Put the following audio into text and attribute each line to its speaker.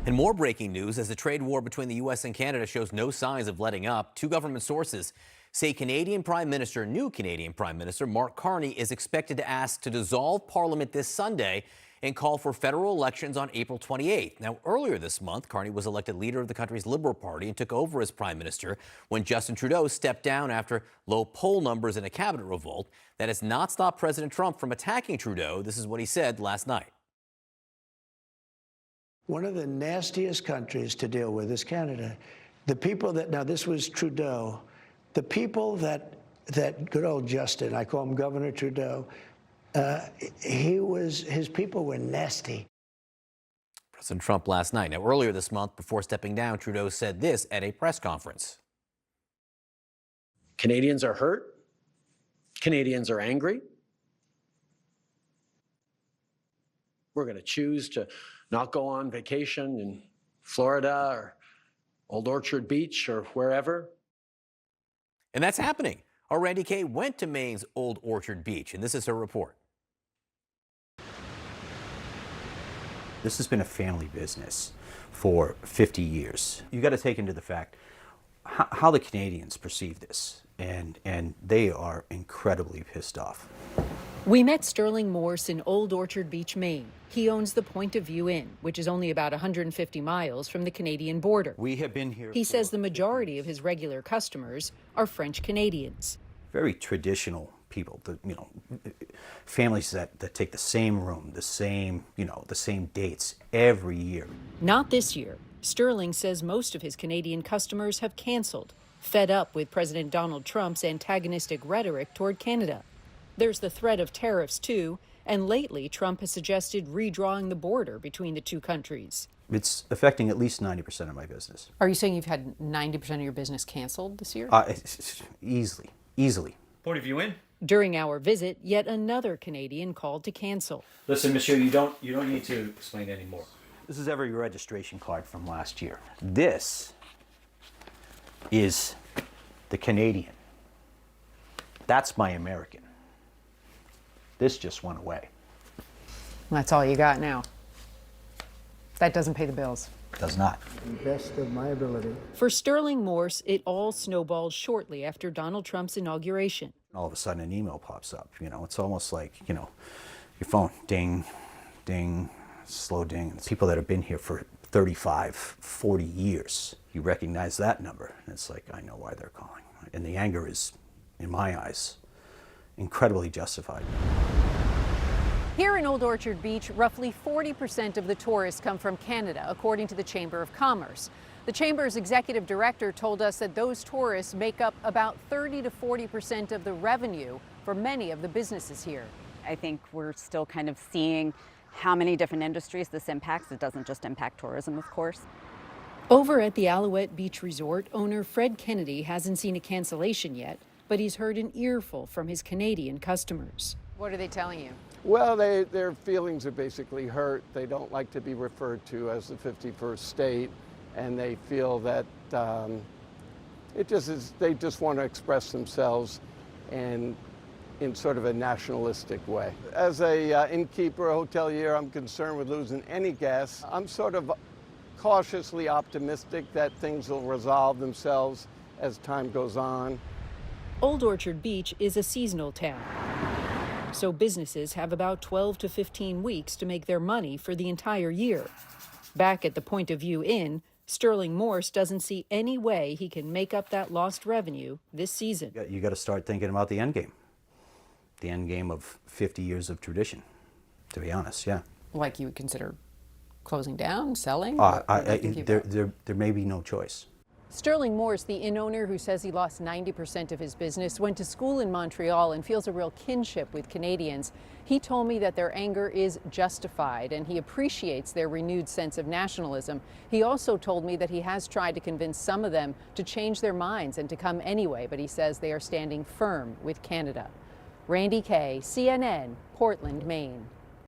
Speaker 1: And more breaking news as the trade war between the U.S. and Canada shows no signs of letting up. Two government sources say new Canadian Prime Minister Mark Carney is expected to ask to dissolve Parliament this Sunday and call for federal elections on April 28th. Now, earlier this month, Carney was elected leader of the country's Liberal Party and took over as Prime Minister when Justin Trudeau stepped down after low poll numbers and a cabinet revolt. That has not stopped President Trump from attacking Trudeau. This is what he said last night.
Speaker 2: One of the nastiest countries to deal with is Canada. The people that, now this was Trudeau, the people that good old Justin, I call him Governor Trudeau, his people were nasty.
Speaker 1: President Trump last night. Now, earlier this month, before stepping down, Trudeau said this at a press conference.
Speaker 3: Canadians are hurt. Canadians are angry. We're going to choose to not go on vacation in Florida or Old Orchard Beach or wherever.
Speaker 1: And that's happening. Our Randi Kaye went to Maine's Old Orchard Beach, and this is her report.
Speaker 4: This has been a family business for 50 years. You got to take into the fact how the Canadians perceive this, and they are incredibly pissed off.
Speaker 5: We met Sterling Morse in Old Orchard Beach, Maine. He owns the Point of View Inn, which is only about 150 miles from the Canadian border.
Speaker 4: We have been here.
Speaker 5: He says the majority of his regular customers are French Canadians.
Speaker 4: Very traditional people, families that take the same room, the same dates every year.
Speaker 5: Not this year. Sterling says most of his Canadian customers have canceled, fed up with President Donald Trump's antagonistic rhetoric toward Canada. There's the threat of tariffs, too, and lately Trump has suggested redrawing the border between the two countries.
Speaker 4: It's affecting at least 90% of my business.
Speaker 5: Are you saying you've had 90% of your business canceled this year?
Speaker 4: Easily.
Speaker 6: Point of View in?
Speaker 5: During our visit, yet another Canadian called to cancel.
Speaker 6: Listen, monsieur, you don't need to explain anymore.
Speaker 4: This is every registration card from last year. This is the Canadian. That's my American. This just went away.
Speaker 5: That's all you got now. That doesn't pay the bills.
Speaker 4: Does not.
Speaker 2: Best of my ability.
Speaker 5: For Sterling Morse, it all snowballed shortly after Donald Trump's inauguration.
Speaker 4: All of a sudden an email pops up. It's almost like, your phone, ding, ding, slow ding. It's people that have been here for 35, 40 years. You recognize that number, and it's like, I know why they're calling. And the anger is, in my eyes, incredibly justified.
Speaker 5: Here in Old Orchard Beach, roughly 40% of the tourists come from Canada, according to the Chamber of Commerce. The Chamber's executive director told us that those tourists make up about 30 to 40% of the revenue for many of the businesses here.
Speaker 7: I think we're still kind of seeing how many different industries this impacts. It doesn't just impact tourism, of course.
Speaker 5: Over at the Alouette Beach Resort, owner Fred Kennedy hasn't seen a cancellation yet, but he's heard an earful from his Canadian customers. What are they telling you?
Speaker 8: Well, their feelings are basically hurt. They don't like to be referred to as the 51st state, and they feel that they just want to express themselves in sort of a nationalistic way. As a innkeeper, a hotelier, I'm concerned with losing any guests. I'm sort of cautiously optimistic that things will resolve themselves as time goes on.
Speaker 5: Old Orchard Beach is a seasonal town, so businesses have about 12 to 15 weeks to make their money for the entire year. Back at the Point of View Inn, Sterling Morse doesn't see any way he can make up that lost revenue this season.
Speaker 4: You got to start thinking about the end game. The end game of 50 years of tradition, to be honest, yeah.
Speaker 5: Like you would consider closing down, selling?
Speaker 4: There may be no choice.
Speaker 5: Sterling Morse, the inn owner who says he lost 90% of his business, went to school in Montreal and feels a real kinship with Canadians. He told me that their anger is justified and he appreciates their renewed sense of nationalism. He also told me that he has tried to convince some of them to change their minds and to come anyway, but he says they are standing firm with Canada. Randi Kaye, CNN, Portland, Maine.